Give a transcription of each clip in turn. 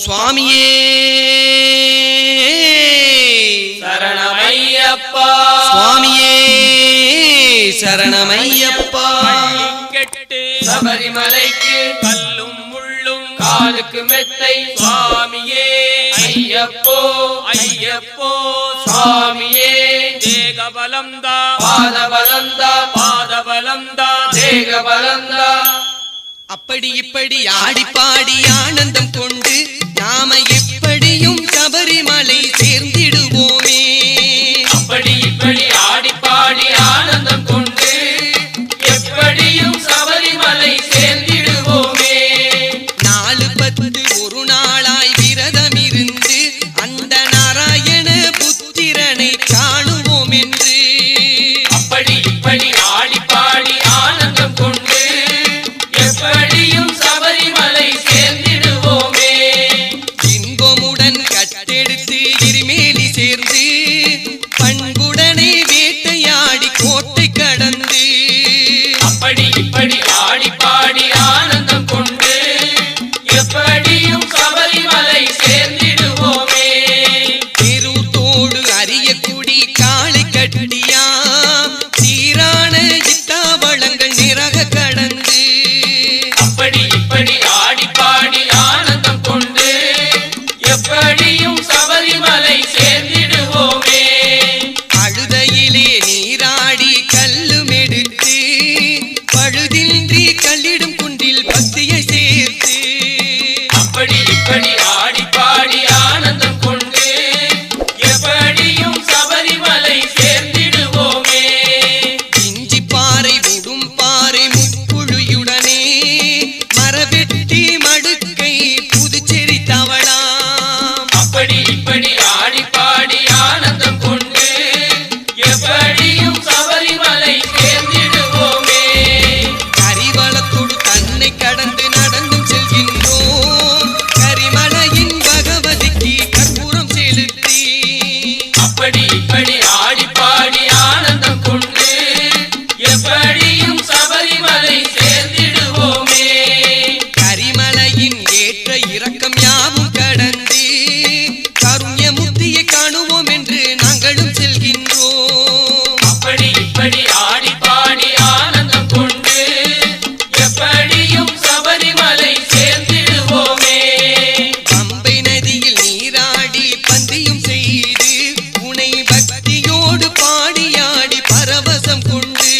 சுவாமியே சரணமையப்பா, சுவாமியே சரணமையப்பா. கெட்டு சபரிமலைக்கு கல்லும் முள்ளும் காலுக்கு மெத்தை சுவாமியே ஐயப்போ ஐயப்போ சுவாமியே. தேகபலம்தா பாதபலம்தா பாதபலம்தா தேகபலம்தா. அப்படி இப்படி ஆடி பாடி ஆனந்தம் கொண்டு நாம எப்படியும் சபரிமலை சேர்ந்திடுவோமே. அப்படி இப்படி ஆடி பாடி ஆனந்தம் கொண்டு எப்படியும் சபரிமலை சேர்ந்திடுவோமே. 4-10 ஒரு நாளாய் விரதம் இருந்து அந்த நாராயண புத்திரனை காணுவோம் என்று. அப்படி இப்படி ஆடி பாடி ஆனந்தம் கொண்டு எப்படியும் சபரிமலை சேர்ந்திடுவோமே. இன்பமுடன் கட்டெடுத்து இருமேலி சேர்ந்து பண்புடனே வேட்டையாடி கோட்டை கடந்து. அப்படி இப்படி ஆடி பாடி ஆனந்தம் கொண்டு எப்படியும் சபரிமலை சேர்ந்திடுவோமே. திருத்தோடு அரிய குடி காளை கட்டியா சீரான இத்தாவளங்கள் நிறக கடந்து. அப்படி இப்படி ஆடி பாடி ஆனந்தம் கொண்டு எப்படியும் சபரிமலை சேர்ந்திடுவோமே. அழுதையிலே நீராடி கல்லும் எடுத்து பழுதின்றி கல்லிடும் குன்றில் பக்தியை சேர்த்து. அப்படி இப்படி ஆடி பாடி ஆனந்தம் கொண்டு எப்படியும் சபரிமலை சேர்ந்திடுவோமே. இஞ்சி பாறை உடும் பாறை முப்புழுயுடனே மரவெட்டி மடுக்கை புதுச்சேரி தவளாம். அப்படி இப்படி ஆடி பாடி ஆனந்தம் கொண்டு எப்படியும் சபரிமலை சேர்ந்திடுவோமே. கரிவளத்தோடு தன்னை கடந்து நடந்தும் செல்கின்றோம் கரிமலையின் பகவதிக்கு கற்பூரம் செலுத்தி. அப்படி இப்படி ஆடி பாடி ஆனந்தம் கொண்டு எப்படியும் சபரிமலை சேர்ந்திடுவோமே. கரிமலையின் ஏற்ற இறக்கம் யாவும் கடந்து கருண்ய முத்தியை காணுவோம் என்று நாங்களும் செல்கின்றோம். அப்படி இப்படி ஆடி பாடி ஆனந்தம் கொண்டு எப்படியும் சபரிமலை சேர்ந்திடுவோமே. பம்பை நதியில் நீராடி பந்தியும் செய்து உனை பக்தியோடு பாடியாடி பரவசம் கொண்டு.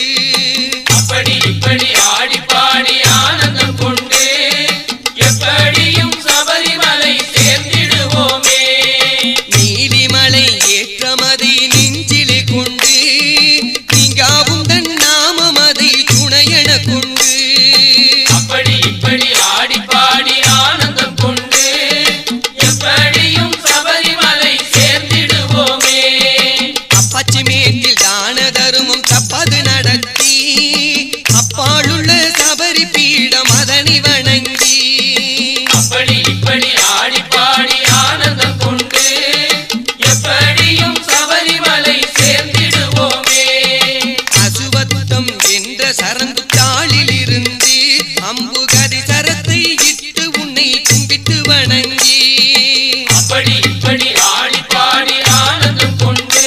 அப்படி இப்படி ஆடி பாடி ஆனந்தம் கொண்டு எப்படியும் சபரிமலை சேர்ந்திடுவோமே. நீலிமலை ஏற்றமதை நெஞ்சிலே கொண்டு நீங்காவும் தன் நாமமதை துணையென கொண்டு. அப்படி இப்படி ஆடி பாடி ஆனந்தம் கொண்டு எப்படியும் சபரிமலை சேர்ந்திடுவோமே. அப்பாச்சி மேட்டில் தான தருமம் தப்பது நடத்தி அப்பாளுள்ள சபரி பீடம் அதனை வணங்கி. அப்படி இப்படி ஆடி பாடி ஆனந்தம் கொண்டு எப்படியும் சபரிமலை சேர்ந்திடுவோமே. அசுவத்தம் என்ற சரந்து தாளில் இருந்து அம்பு கதி சரத்தை இட்டு உன்னை கும்பிட்டு வணங்கி. அப்படி இப்படி ஆடி பாடி ஆனந்தம் கொண்டு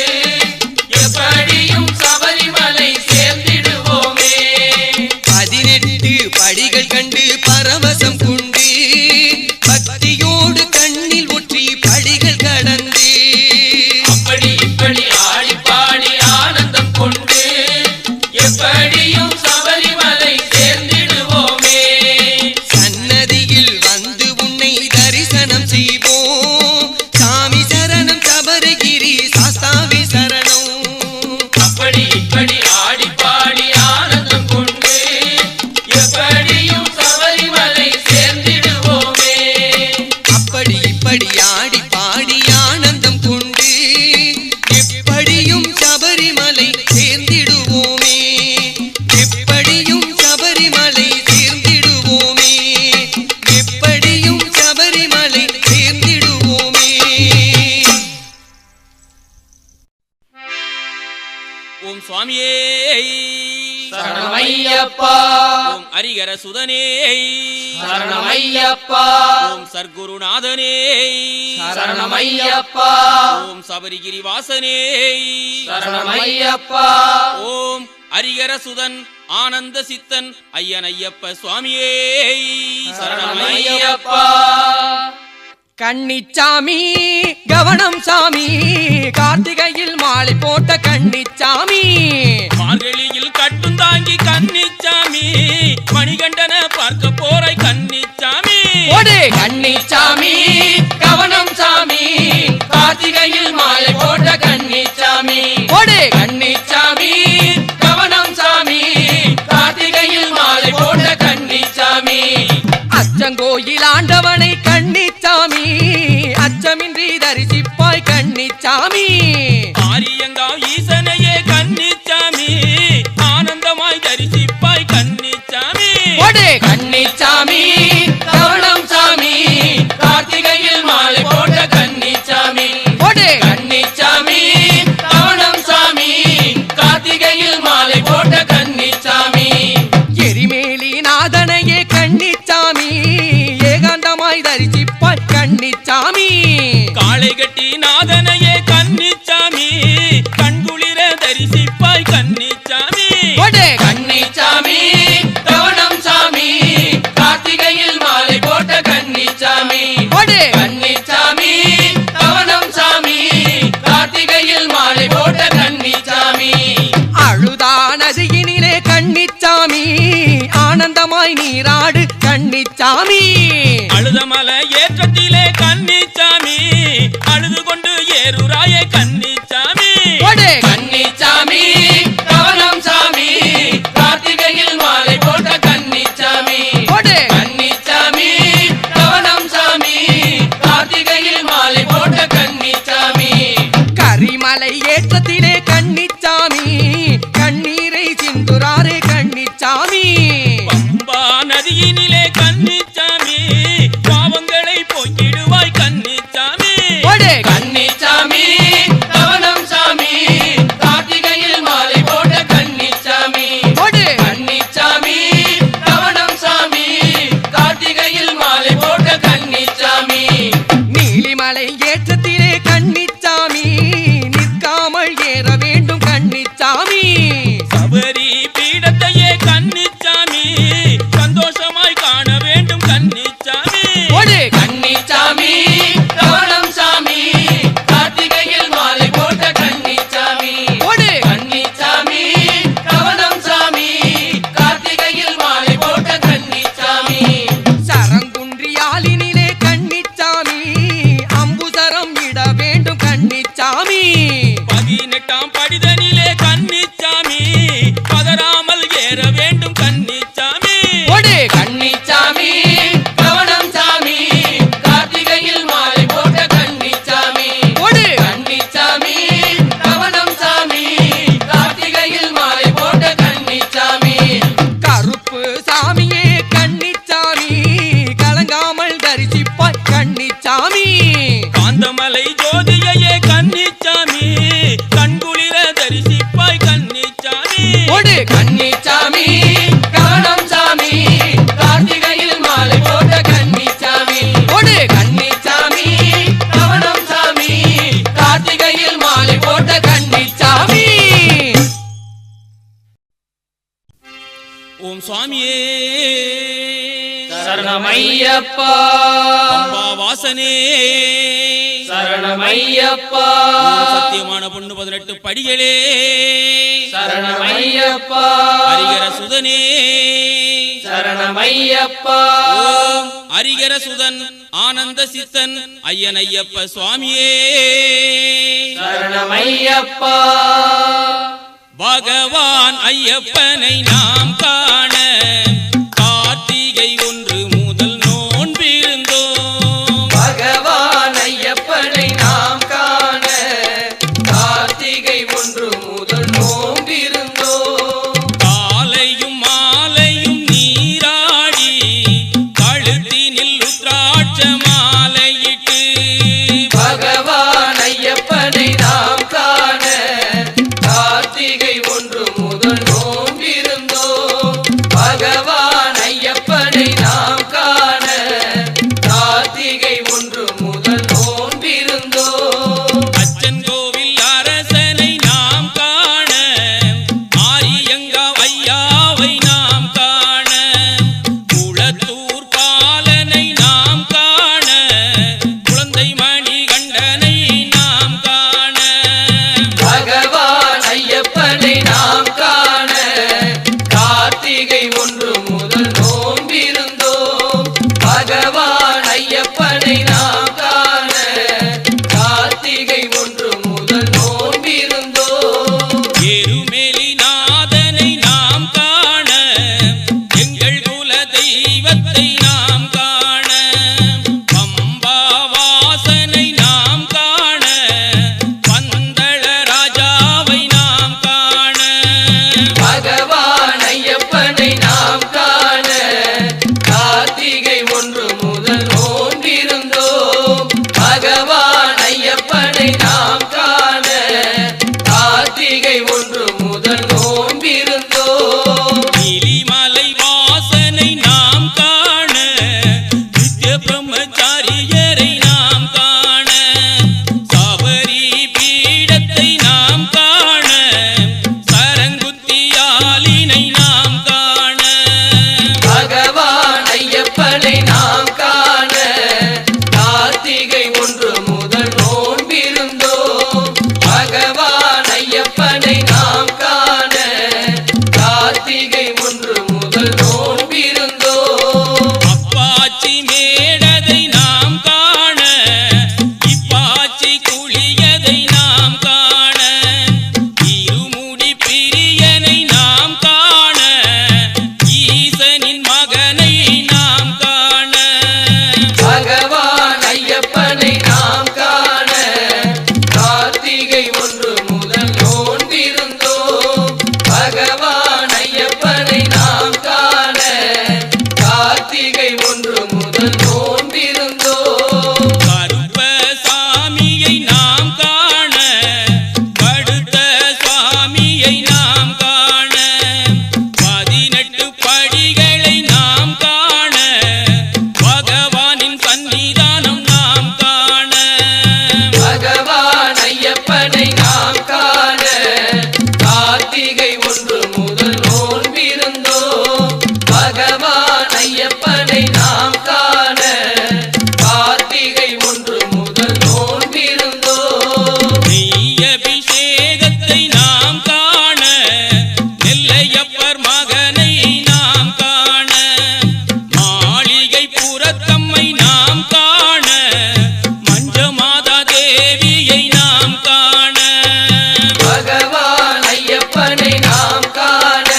எப்படியும் சபரிமலை சேர்ந்திடுவோமே. 18 படிகள் கண்டு பரவசம் கொண்டு பக்தியோடு கண்ணில் ஒற்றி படிகள் கடந்து. அப்படி இப்படி ஆடி பாடி ஆனந்தம் கொண்டு எப்படியும் சபரிமலை சேர்ந்திடுவோமே. சன்னதியில் வந்து உன்னை தரிசனம் செய்வோம் சாமி சரணம் சபரிகிரி சாஸ்தாவி சரணம். அப்படி இப்படி ஆடி பாடி ஆனந்தம் கொண்டு எப்படியும் சபரிமலை சேர்ந்திடுவோமே. அப்படி இப்படி ஆடி பாடி ஆனந்தம் கொண்டு எப்படியும் சபரிமலை சேர்ந்திடுவோமே. எப்படியும் சபரிமலை சேர்ந்திடுவோமே. எப்படியும் சபரிமலை சேர்ந்திடுவோமே. ஓம் சுவாமியே சரணமையப்பா. ஓம் ஹரிகர சுதனே சரணமையப்பா. ஓம் சர்க்குருநாதனே சரணமையப்பா. ஓம் சபரிகிரி வாசனே சரணமையப்பா. ஓம் ஹரிகர சுதன் ஆனந்த சித்தன் ஐயன் ஐயப்ப சுவாமியே சரணமையப்பா. கன்னிச்சாமி கவனம் சாமி, கார்த்திகையில் மாலை போட்ட கன்னிச்சாமி, மார்கழியில் கட்டும் தாங்கி கன்னிச்சாமி, மணிகண்டன பார்க்க போறாய் கன்னிச்சாமி. ஓடு கன்னிச்சாமி கவனம் சாமி, கார்த்திகையில் மாலை போட்ட கன்னிச்சாமி. ஓடு கன்னிச்சாமி கவனம் சாமி, கார்த்திகையில் மாலை போட்ட கன்னிச்சாமி. அச்சங்கோயில் ஆண்டவனை கன்னிச்சாமி, அச்சமின்றி தரிசிப்பாய் கன்னிச்சாமி. ஆரியங்காவ் ஈசனையே கன்னிச்சாமி, ஆனந்தமாய் தரிசிப்பாய் கன்னிச்சாமி. ஓடு கன்னிச்சாமி கவனம் சாமி, கார்த்திகையில் மாலை போட்ட கன்னிச்சாமி. ஓடு கன்னிச்சாமி கவனம் சாமி, கார்த்திகையில் மாலை போட்ட கன்னிச்சாமி. எரிமேலி நாதனையே கன்னிச்சாமி, ஏகாந்தமாய் தரிசிப்பாய் கன்னிச்சாமி. காளை கட்டி நாதனையே கன்னிச்சாமி, கண்குளிர தரிசிப்பாய் கன்னிச்சாமி. ஓடு கன்னிச்சாமி கவனம் சாமி, கார்த்திகையில் மாலை போட்ட கன்னிச்சாமி. ஓடு கன்னிச்சாமி கவனம் சாமி, கார்த்திகையில் மாலை போட்ட கன்னிச்சாமி. அழுதா நதியினிலே கன்னிச்சாமி, ஆனந்தமாய் நீராடு கன்னிச்சாமி. அழுதமல ஏற்றத்திலே கன்னிச்சாமி, அழுது கொண்டு ஏறுராயே கன்னிச்சாமி. ஓடு கன்னிச்சாமி கவனம் சாமி, கார்த்திகையில் மாலை போட்ட கன்னிச்சாமி. ஓடு கன்னிச்சாமி கவனம் சாமி, கார்த்திகையில் மாலை போட்ட கன்னிச்சாமி. கரிமலை ஏற்றத்திலே கன்னிச்சாமி, கண்ணீரை சிந்துராரே கன்னிச்சாமி. பம்பா நதியினிலே கன்னிச்சாமி, பாவங்களை போக்கிடுவாய் கன்னிச்சாமி. ஓடு கன்னிச்சாமி கவனம் சாமி, கார்த்திகையில் மாலை போட்ட கன்னிச்சாமி. ஓடு கன்னிச்சாமி கவனம் சாமி, கார்த்திகையில் மாலை போட்ட கன்னிச்சாமி. நீலிமலை ஏற்றத்திலே கன்னிச்சாமி, நிற்காமல் ஏற வேண்டும் கன்னிச்சாமி. சபரி பீடத்தையே கன்னிச்சாமி, சந்தோஷமாய் காண வேண்டும் கன்னிச்சாமி. ஓடு கன்னிச்சாமி கவனம் சாமி, கார்த்திகையில் மாலை போட்ட கன்னிச்சாமி. ஓடு கன்னிச்சாமி கவனம் சாமி, கார்த்திகையில் மாலை போட்ட கன்னிச்சாமி. சரங்குன்றியாலினிலே கன்னிச்சாமி, அம்புசரம் இட வேண்டும் கன்னிச்சாமி. 18ஆம் படிதனிலே கன்னிச்சாமி, பதறாமல் ஏற வேண்டும் கன்னிச்சாமி. ஓடு கன்னிச்சாமி கவனம் சாமி, கார்த்திகையில் மாலை போட்ட கன்னிச்சாமி. ஓடு கன்னிச்சாமி கவனம் சாமி, கார்த்திகையில் மாலை போட்ட கன்னிச்சாமி. கருப்பு சாமியே கன்னிச்சாமி, கலங்காமல் தரிசிப்பாய் கன்னிச்சாமி. காந்தமலை ஜோதியையே கன்னிச்சாமி, கண்குளிர தரிசிப்பாய் கன்னிச்சாமி. ஓடு கன்னிச்சாமி கவனம் சாமி, கார்த்திகையில் மாலை போட்ட கன்னிச்சாமி. ஓடு கன்னிச்சாமி கவனம் சாமி, கார்த்திகையில் மாலை போட்ட கன்னிச்சாமி. ஓம் சுவாமியே சரணமையப்பா. பம்பா வாசனே சரணமையப்பா. ஓம் சத்தியமான பொண்ணு 18 படிகளே சரணமையப்பா. ஹரிகர சுதனே சரணமையப்பா. ஓம் ஹரிகர சுதன் ஆனந்த சித்தன் ஐயன் ஐயப்ப சுவாமியே சரணமையப்பா. பகவான் ஐயப்பனை நாம் காண கார்த்திகை 1 முதல் நோன்பிருந்தோம். பகவான் ஐயப்பனை நாம் காண கார்த்திகை 1 முதல் நோம்பிருந்தோம். காலையும் மாலையும் நீராடி கழுத்தினில் ருத்ராட்ச மாலையிட்டு பகவான் ஐயப்பனை நாம் காண கார்த்திகை 1 முதல் நோம்பிருந்தோம். பகவான் ஐயப்பனை நாம் காண கார்த்திகை 1 முதல் நோன்பிருந்தோம். பகவான் ஐயப்பனை நாம் காண கார்த்திகை 1 முதல் நோன்பிருந்தோம். நீலிமலை வாசனை நாம் காண நித்ய பிரம்மச்சாரியரை நாம் காண சாபரி பீடத்தை நாம் காண சரங்குத்தியாலினை நாம் காண பகவான் ஐயப்பனை நாம் காண கார்த்திகை 1 முதல் நோன்பிருந்தோம். பகவான் ஐயப்பனை நாம் காண கார்த்திகை 1 முதல் நோன்பிருந்தோம். அப்பாச்சி மேடதை நாம் காண இப்பாச்சி குளியதை நாம் காண இருமுடி பிரியனை நாம் காண ஈசனின் மகனை நாம் காண பகவான் ஐயப்பனை நாம் காண கார்த்திகை 1 முதல் நோன்பிருந்தோம். பகவான் ஐயப்பனை நாம் காண கார்த்திகை 1 முதல் நோன்பிருந்தோம். கருப்ப சாமியை நாம் காண கடுத்த சுவாமியை நாம் காண 18 படிகளை நாம் காண பகவானின் சன்னிதானம் நாம் காண பகவான் ஐயப்பனை நாம் காண கார்த்திகை 1 முதல் நோன்பிருந்தோம். பகவான் ஐயப்பனை நாம் காண கார்த்திகை 1 முதல் நோன்பிருந்தோம். நெய்யபிஷேகத்தை நாம் காண நெல்லையப்பர் மகனை நாம் காண மாளிகை புறத்தம்மை நாம் காண மஞ்சமாதா தேவியை நாம் காண பகவான் ஐயப்பனை நாம் காண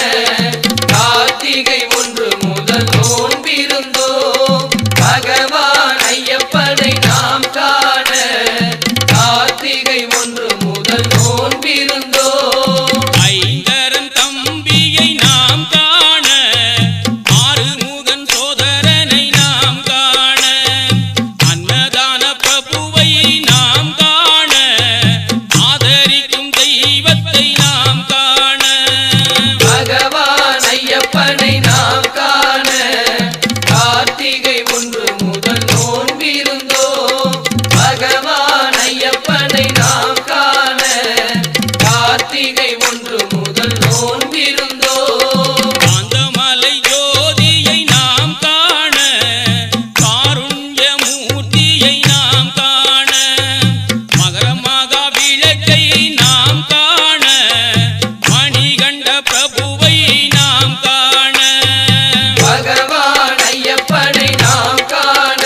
கார்த்திகை 1 முதல் நோன்பிருந்தோம். பகவான் ஐயப்பனை நாம் காண கார்த்திகை 1 முதல் நோன்பிருந்தோம். ஐங்கரன் தம்பியை நாம் காண ஆறுமுகன் சோதரனை நாம் காண அன்னதான பிரபுவை நாம் காண ஆதரிக்கும் தெய்வத்தை நாம் காண பகவான் ஐயப்பனை நாம் காண கார்த்திகை 1 முதல் நோன்பிருந்தோம். பகவான் ஐயப்பனை நாம் காண கார்த்திகை 1 முதல் நோன்பிருந்தோம். காந்தமலை ஜோதியை நாம் காண காருண்ய மூர்த்தியை நாம் காண மகரமகா விளக்கை நாம் காண மணிகண்ட பிரபுவை நாம் காண பகவான் ஐயப்பனை நாம் காண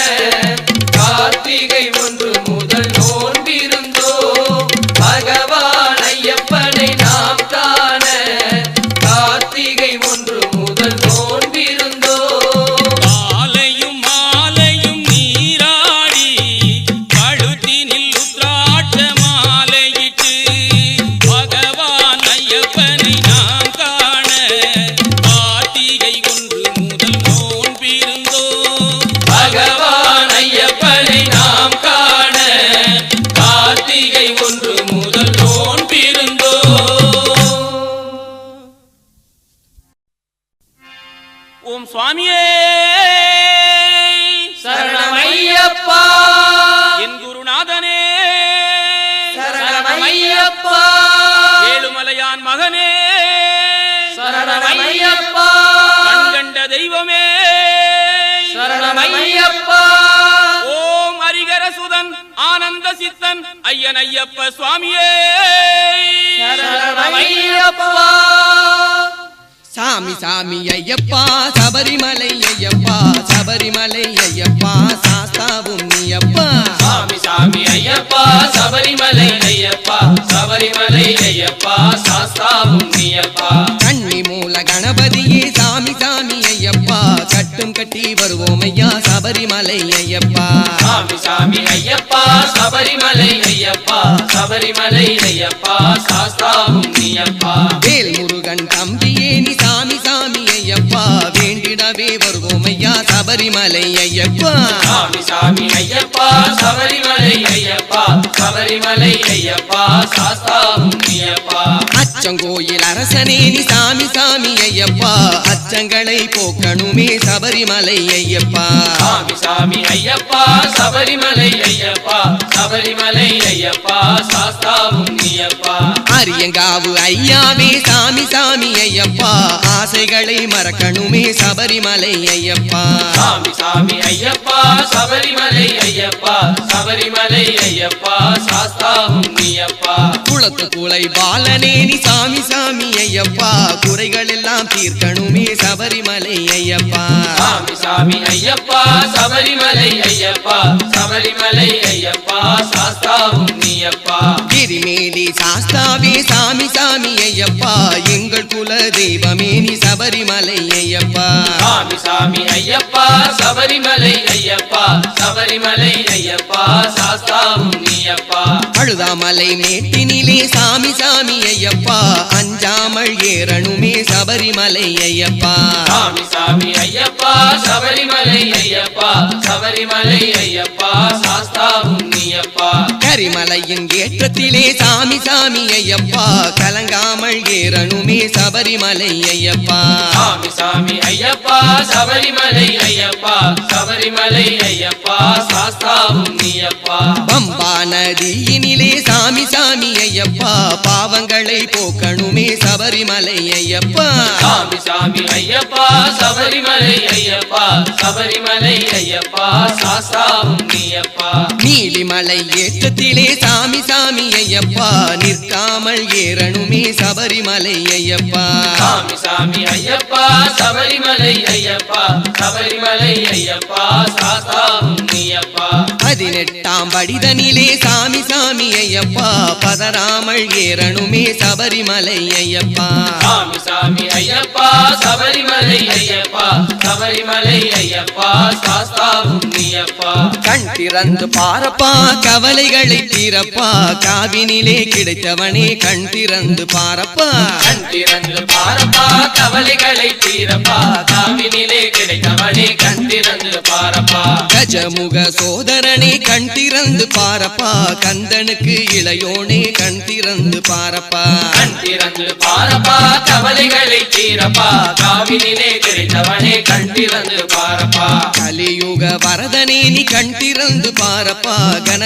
கார்த்திகை 1 முதல் நோன்பிருந்தோம். பகவான் ஐயப்பனை நாம் காண கார்த்திகை 1 முதல் நோன்பிருந்தோம். காலையும் மாலையும் நீராடி கழுத்தினில் உத்ராட்ச மாலையிட்டு பகவான் ஐயப்பனை நாம் காண கார்த்திகை 1 முதல் நோன்பிருந்தோம். பகவான் ஐயப்பனை நாம் காண கார்த்திகை 1 முதல் நோன்பிருந்தோம். ஓம் சுவாமியே சரணமையப்பா என் குருநாதனே சரணமையப்பா ஏழுமலையான் மகனே சரணமையப்பா கண்கண்ட தெய்வமே சரணமையப்பா ஓம் ஹரிகர சுதன் ஆனந்த சித்தன் ஐயன் ஐயப்ப சுவாமியே சரணமையப்பா சாமி சாமி ஐயப்பா சபரிமலை ஐயப்பா சபரிமலை ஐயப்பா சாஸ்தாவும் நீயப்பா சாமி சாமி ஐயப்பா சபரிமலை ஐயப்பா சபரிமலை ஐயப்பா சாஸ்தாவும் நீயப்பா கன்னி மூல கணபதியே சாமி சாமி ஐயப்பா கட்டும் கட்டி வருவோம் ஐயா சபரிமலை ஐயப்பா சாமி சாமி ஐயப்பா சபரிமலை ஐயப்பா சபரிமலை ஐயப்பா சாஸ்தாவும் நீயப்பா வேல் முருகன் தம்பியே நீ சாமி சாமி ஐயப்பா வேண்டிடவே வருவோம் ஐயா சபரிமலை ஐயப்பா சாமி சாமி ஐயப்பா சபரிமலை ஐயப்பா சபரிமலை ஐயப்பா சாஸ்தாவும் நீயப்பா அச்சங்கோயில் அரசனே நீ சாமி சாமி ஐயப்பா அச்சங்களை போக்கணுமே சபரிமலை ஐயப்பா சாமி சாமி ஐயப்பா சபரிமலை ஐயப்பா சபரிமலை ஐயப்பா சாஸ்தாவும் நீயப்பா அரியங்காவு ஐயாவே சாமி சாமி ஐயப்பா ஆசைகளை மறக்கணுமே சபரிமலை ஐயப்பா சாமி சாமி ஐயப்பா சபரிமலை ஐயப்பா சபரிமலை ஐயப்பா சாஸ்தாவும் நீயப்பா குளத்து குலை பாலனே நீ சாமி சாமி ஐயப்பா குறைகள் எல்லாம் தீர்க்கணுமே சபரிமலை ஐயப்பா சாமி சாமி ஐயப்பா சபரிமலை ஐயப்பா சபரிமலை ஐயப்பா சாஸ்தாவும் நீயப்பா கிரிமேலி சாஸ்தாவே சாமி சாமி ஐயப்பா எங்கள் குல தெய்வமே நீ சபரிமலை ஐயப்பா சாமி சாமி ஐயப்பா சபரிமலை ஐயப்பா சபரிமலை ஐயப்பா சாஸ்தாவும் நீயப்பா அழுதாமலை மேட்டினிலே சாமி சாமி ஐயப்பா அஞ்சாமல் ஏறணுமே சபரிமலை ஐயப்பா சாமி சாமி ஐயப்பா சபரிமலை ஐயப்பா சபரிமலை ஐயப்பா சாஸ்தாவும் நீயப்பா கரிமலையின் ஏற்றத்திலே சாமி சாமி ஐயப்பா கலங்காமல் ஏறணுமே சபரிமலை ஐயப்பா சாமி சாமி ஐயப்பா சபரிமலை ஐயப்பா சபரிமலை ஐயப்பா சாஸ்தாவும் நீயப்பா பம்பா நதியினிலே சாமி சாமி ஐயப்பா பாவங்களை போக்கணுமே சபரிமலை ஐயப்பா சாமி சாமி ஐயப்பா சபரிமலை ஐயப்பா சபரிமலை ஐயப்பா சாஸ்தாவும் நீயப்பா நீலிமலை ஏற்றத்திலே சாமி சாமி ஐயப்பா நிற்காமல் ஏறணுமே சபரிமலை ஐயப்பா சாமி சாமி ஐயப்பா சபரிமலை ஐயப்பா சபரிமலை ஐயப்பா சாஸ்தாவும் நீயப்பா 18ஆம் படிதனிலே சாமி சாமி ஐயப்பா பதறாமல் ஏறணுமே சபரிமலை ஐயப்பா சாமி சாமி ஐயப்பா சபரிமலை ஐயப்பா சபரிமலை ஐயப்பா சாஸ்தாவும் நீயப்பா கண் திறந்து பாரப்பா கவலைகளை தீரப்பா காவினிலே கிடைத்தவனே கண் திறந்து பாரப்பா கண் திறந்து பாரப்பா கவலைகளை தீரப்பா காவினிலே கிடைத்தவனே கண் திறந்து பாரப்பா கஜமுக சோதரனே கண் திறந்து பாரப்பா கந்தனுக்கு இளையோனே கண் திறந்து பாரப்பா கண் திறந்து பாரப்பா கவலைகளை தீரப்பா காவினிலே கிடைத்தவனே கண் திறந்து பாரப்பா கலியுக வரதனே நீ கண் திறந்து பாரப்பா கன